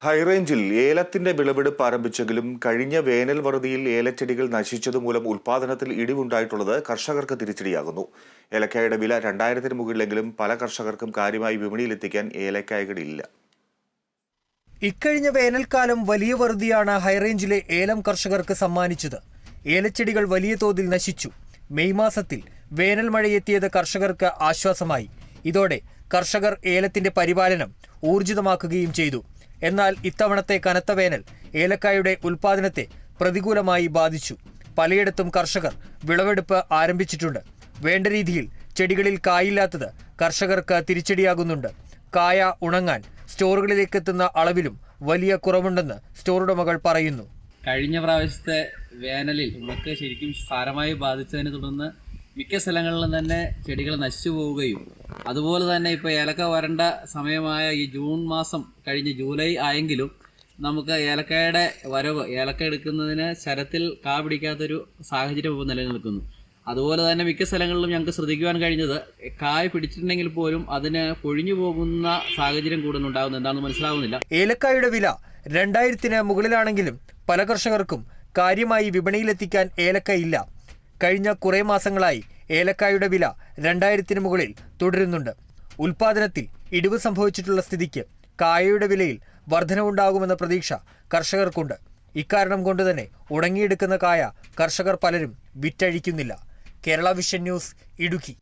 ഹൈറേഞ്ചിൽ ഏലത്തിന്റെ വിളവെടുപ്പ് ആരംഭിച്ചെങ്കിലും കഴിഞ്ഞ വേനൽ വറുതിയിൽ ഏലച്ചെടികൾ നശിച്ചതുമൂലം ഉൽപാദനത്തിൽ ഇടിവുണ്ടായിട്ടുള്ളത് കർഷകർക്ക് തിരിച്ചടിയാകുന്നു. ഏലക്കായുടെ വില 2000-ന് മുകളിലെങ്കിലും പല കർഷകർക്കും കാര്യമായി വിപണിയിലെത്തിക്കാൻ ഏലക്കായകളില്ല. ഇക്കഴിഞ്ഞ വേനൽക്കാലം വലിയ വറുതിയാണ് ഹൈറേഞ്ചിലെ ഏലം കർഷകർക്ക് സമ്മാനിച്ചത്. ഏലച്ചെടികൾ വലിയ തോതിൽ നശിച്ചു. മെയ് മാസത്തിൽ വേനൽ മഴയെത്തിയത് കർഷകർക്ക് ആശ്വാസമായി. ഇതോടെ കർഷകർ ഏലത്തിന്റെ പരിപാലനം ഊർജിതമാക്കുകയും ചെയ്തു. എന്നാൽ ഇത്തവണത്തെ കനത്ത വേനൽ ഏലക്കായുടെ ഉൽപാദനത്തെ പ്രതികൂലമായി ബാധിച്ചു. പലയിടത്തും കർഷകർ വിളവെടുപ്പ് ആരംഭിച്ചിട്ടുണ്ട്. വേണ്ട രീതിയിൽ ചെടികളിൽ കായില്ലാത്തത് കർഷകർക്ക് തിരിച്ചടിയാകുന്നുണ്ട്. കായ ഉണങ്ങാൻ സ്റ്റോറുകളിലേക്ക് എത്തുന്ന അളവിലും വലിയ കുറവുണ്ടെന്ന് സ്റ്റോർ ഉടമകൾ പറയുന്നു. കഴിഞ്ഞ പ്രാവശ്യത്തെ വേനലിൽ ഉണക്ക് ശരിക്കും സാരമായി ബാധിച്ചതിനെ തുടർന്ന് മിക്ക സ്ഥലങ്ങളിലും തന്നെ ചെടികൾ നശിച്ചു പോവുകയും അതുപോലെ തന്നെ ഇപ്പോൾ ഏലക്ക വരേണ്ട സമയമായ ഈ ജൂൺ മാസം കഴിഞ്ഞ് ജൂലൈ ആയെങ്കിലും നമുക്ക് ഏലക്കയുടെ വരവ് ഏലക്ക എടുക്കുന്നതിന് ശരത്തിൽ കാ പിടിക്കാത്തൊരു സാഹചര്യം ഇപ്പോൾ നിലനിൽക്കുന്നു. അതുപോലെ തന്നെ മിക്ക സ്ഥലങ്ങളിലും ഞങ്ങൾക്ക് ശ്രദ്ധിക്കുവാൻ കഴിഞ്ഞത് കായ പിടിച്ചിട്ടുണ്ടെങ്കിൽ പോലും അതിന് പൊഴിഞ്ഞു പോകുന്ന സാഹചര്യം കൂടുതൽ ഉണ്ടാകുന്നത് എന്താണെന്ന് മനസ്സിലാവുന്നില്ല. ഏലക്കായുടെ വില 2000-ന് മുകളിലാണെങ്കിലും പല കർഷകർക്കും കാര്യമായി വിപണിയിലെത്തിക്കാൻ ഏലക്ക ഇല്ല. കഴിഞ്ഞ കുറേ മാസങ്ങളായി ഏലക്കായുടെ വില 2000-ന് മുകളിൽ തുടരുന്നുണ്ട്. ഉൽപാദനത്തിൽ ഇടിവ് സംഭവിച്ചിട്ടുള്ള സ്ഥിതിക്ക് കായയുടെ വിലയിൽ വർധനവുണ്ടാകുമെന്ന പ്രതീക്ഷ കർഷകർക്കുണ്ട്. ഇക്കാരണം കൊണ്ടുതന്നെ ഉണങ്ങിയെടുക്കുന്ന കായ കർഷകർ പലരും വിറ്റഴിക്കുന്നില്ല. Kerala vision news, Idukki.